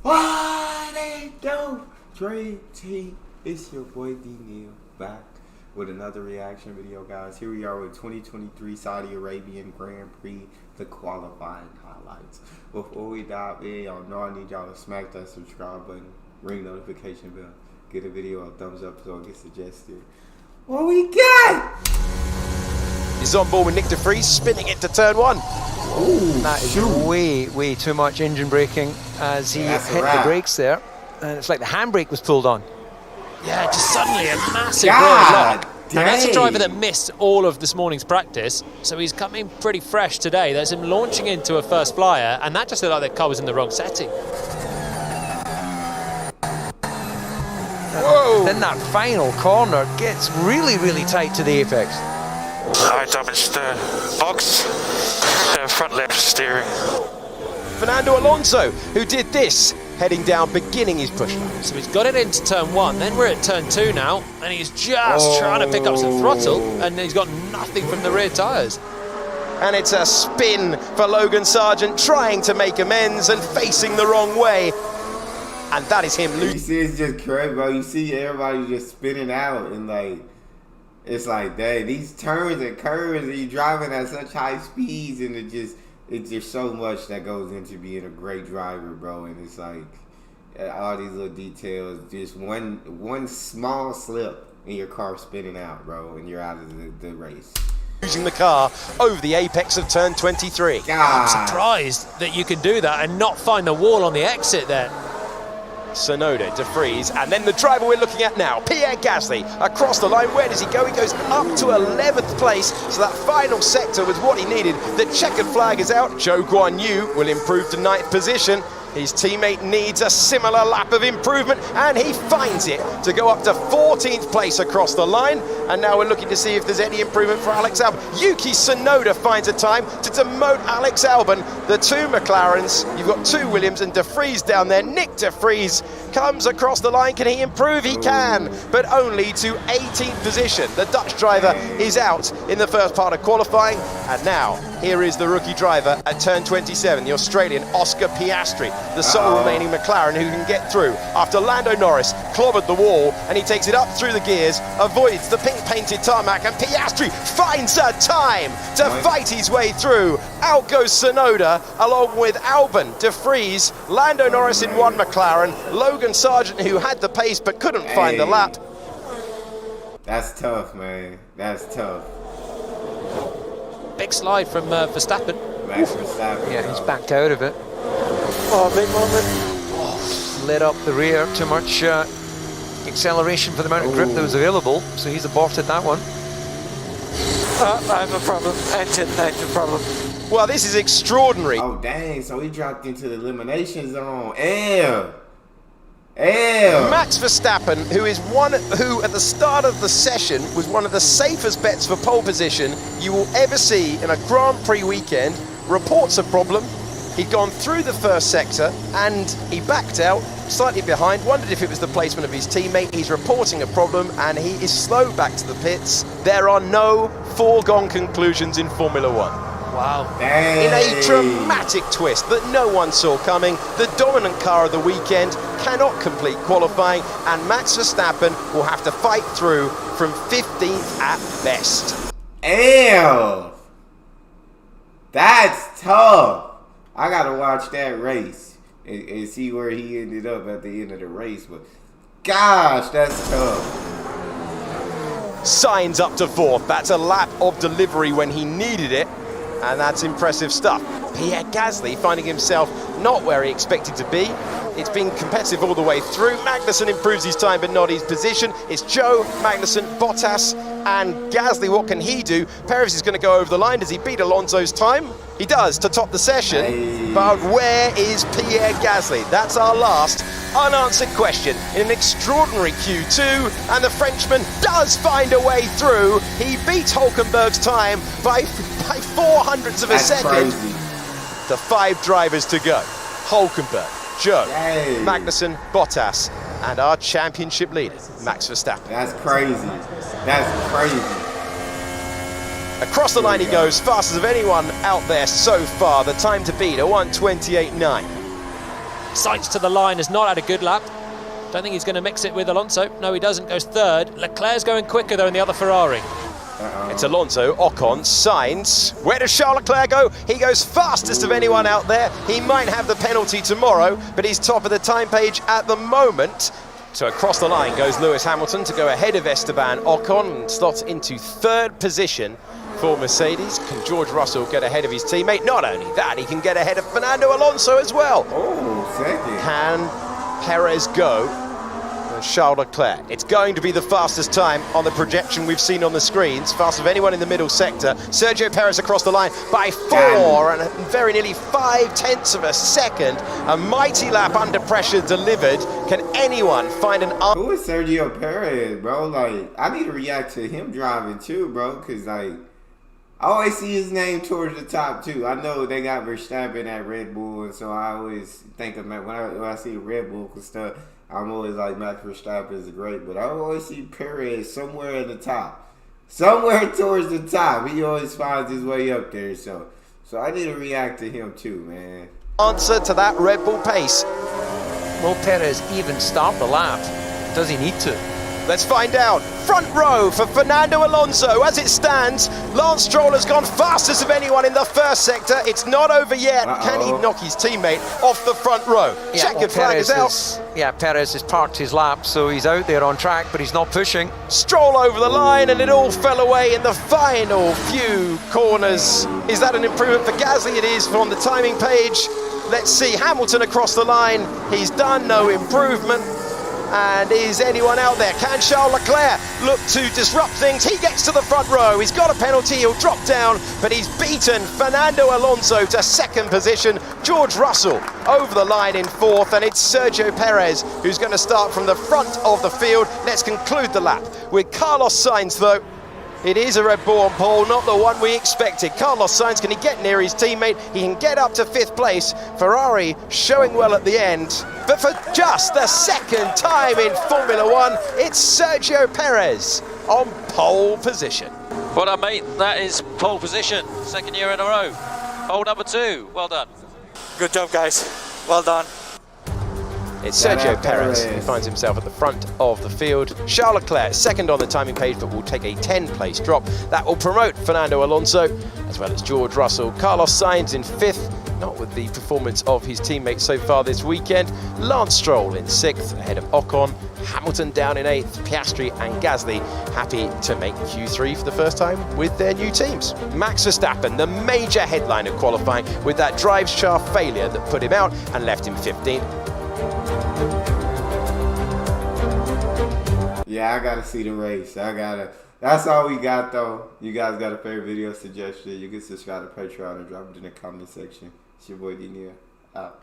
What they do? Dre T, it's your boy Neal back with another reaction video, guys. Here we are with 2023 Saudi Arabian Grand Prix, the qualifying highlights. Before we dive in, y'all know I need y'all to smack that subscribe button, ring notification bell, get a video a thumbs up so it gets suggested. What we got? He's on board with Nick de Vries, spinning it to turn one. Ooh, that is way too much engine braking as he hit the brakes there, and it's like the handbrake was pulled on. Yeah, just suddenly a massive lock. And that's a driver that missed all of this morning's practice, so he's coming pretty fresh today. There's him launching into a first flyer, and that just looked like the car was in the wrong setting. Whoa! Then that final corner gets really tight to the apex. I damaged the box, front left steering. Fernando Alonso, who did this, heading down, beginning his push. So he's got it into turn one, then we're at turn two now, and he's just trying to pick up some throttle, and he's got nothing from the rear tyres. And it's a spin for Logan Sargent, trying to make amends and facing the wrong way. And that is him losing. You see, it's just crazy, bro. You see everybody just spinning out, and like, it's like, dang, these turns and curves, and you're driving at such high speeds, and it's just so much that goes into being a great driver, bro. And it's like all these little details, just one small slip and your car spinning out, bro, and you're out of the race. Using the car over the apex of turn 23. I'm surprised that you can do that and not find the wall on the exit there. Sonoda, de Vries, and then the driver we're looking at now, Pierre Gasly, across the line. Where does he go? He goes up to 11th place, so that final sector was what he needed. The checkered flag is out. Zhou Guanyu will improve to 9th position. His teammate needs a similar lap of improvement, and he finds it to go up to 14th place across the line. And now we're looking to see if there's any improvement for Alex Albon. Yuki Tsunoda finds a time to demote Alex Albon. The two McLarens, you've got two Williams and de Vries down there. Nick de Vries comes across the line. Can he improve? He can, but only to 18th position. The Dutch driver is out in the first part of qualifying. And now, here is the rookie driver at turn 27, the Australian Oscar Piastri, the sole remaining McLaren who can get through after Lando Norris clobbered the wall, and he takes it up through the gears, avoids the pink-painted tarmac, and Piastri finds a time to fight his way through. Out goes Tsunoda, along with Albon, de Vries, Lando Norris in one McLaren, Logan Sargent, who had the pace but couldn't find the lap. That's tough, man. That's tough. Big slide from Verstappen. Max Verstappen. Yeah, he's backed out of it. Oh, big moment. Oh, lit up the rear. Too much acceleration for the amount of grip that was available, so he's aborted that one. I have a problem. Engine problem. Well, this is extraordinary. Oh, dang. So he dropped into the elimination zone. Max Verstappen, who at the start of the session was one of the safest bets for pole position you will ever see in a Grand Prix weekend, reports a problem. He'd gone through the first sector and he backed out, slightly behind, wondered if it was the placement of his teammate. He's reporting a problem and he is slow back to the pits. There are no foregone conclusions in Formula One. Wow. Dang. In a dramatic twist that no one saw coming, the dominant car of the weekend cannot complete qualifying, and Max Verstappen will have to fight through from 15th at best. Damn. That's tough. I gotta watch that race and see where he ended up at the end of the race, but gosh, that's tough. Signs up to 4th. That's a lap of delivery when he needed it. And that's impressive stuff. Pierre Gasly finding himself not where he expected to be. It's been competitive all the way through. Magnussen improves his time but not his position. It's Zhou, Magnussen, Bottas and Gasly. What can he do? Perez is going to go over the line. Does he beat Alonso's time? He does to top the session. But where is Pierre Gasly? That's our last unanswered question in an extraordinary Q2, and the Frenchman does find a way through. He beats Hülkenberg's time by 400ths of a second. Crazy. The 5 drivers to go. Hülkenberg, Zhou, Magnussen, Bottas, and our championship leader, Max Verstappen. That's crazy. That's crazy. Across the line he goes, fastest of anyone out there so far. The time to beat, a 1:28.9. Sainz to the line, has not had a good lap. Don't think he's going to mix it with Alonso. No, he doesn't. Goes third. Leclerc's going quicker, though, in the other Ferrari. It's Alonso, Ocon, Sainz. Where does Charles Leclerc go? He goes fastest of anyone out there. He might have the penalty tomorrow, but he's top of the time page at the moment. So across the line goes Lewis Hamilton to go ahead of Esteban Ocon and slots into third position for Mercedes. Can George Russell get ahead of his teammate? Not only that, he can get ahead of Fernando Alonso as well. Oh, second. Can Perez go? Charles Leclerc. It's going to be the fastest time on the projection we've seen on the screens. Fastest of anyone in the middle sector. Sergio Perez across the line by 4 and very nearly 5/10 of a second. A mighty lap under pressure delivered. Can anyone find an... Who is Sergio Perez, bro? Like, I need to react to him driving too, bro, because, like, I always see his name towards the top too. I know they got Verstappen at Red Bull, and so I always think of when I see Red Bull and stuff, I'm always like, Max Verstappen is great, but I always see Perez somewhere at the top. Somewhere towards the top. He always finds his way up there, so I need to react to him too, man. Answer to that Red Bull pace. Will Perez even start the lap? Does he need to? Let's find out. Front row for Fernando Alonso. As it stands, Lance Stroll has gone fastest of anyone in the first sector. It's not over yet. Can he knock his teammate off the front row? Yeah, Checkered flag is out. Perez has parked his lap, so he's out there on track, but he's not pushing. Stroll over the line, and it all fell away in the final few corners. Is that an improvement for Gasly? It is on the timing page. Let's see Hamilton across the line. He's done no improvement. And is anyone out there? Can Charles Leclerc look to disrupt things? He gets to the front row. He's got a penalty. He'll drop down, but he's beaten Fernando Alonso to second position. George Russell over the line in fourth, and it's Sergio Perez who's going to start from the front of the field. Let's conclude the lap with Carlos Sainz, though. It is a Red Bull on pole, not the one we expected. Carlos Sainz, can he get near his teammate? He can get up to fifth place. Ferrari showing well at the end. But for just the second time in Formula One, it's Sergio Perez on pole position. Well done, mate. That is pole position. Second year in a row. Pole number 2. Well done. Good job, guys. Well done. It's Sergio Perez who finds himself at the front of the field. Charles Leclerc second on the timing page, but will take a 10-place drop. That will promote Fernando Alonso, as well as George Russell. Carlos Sainz in fifth, not with the performance of his teammates so far this weekend. Lance Stroll in sixth, ahead of Ocon. Hamilton down in eighth. Piastri and Gasly happy to make Q3 for the first time with their new teams. Max Verstappen, the major headline of qualifying, with that drive shaft failure that put him out and left him 15th. Yeah, I gotta see the race. That's all we got, though. You guys got a favorite video suggestion? You can subscribe to Patreon and drop it in the comment section. It's your boy D Neal. Out.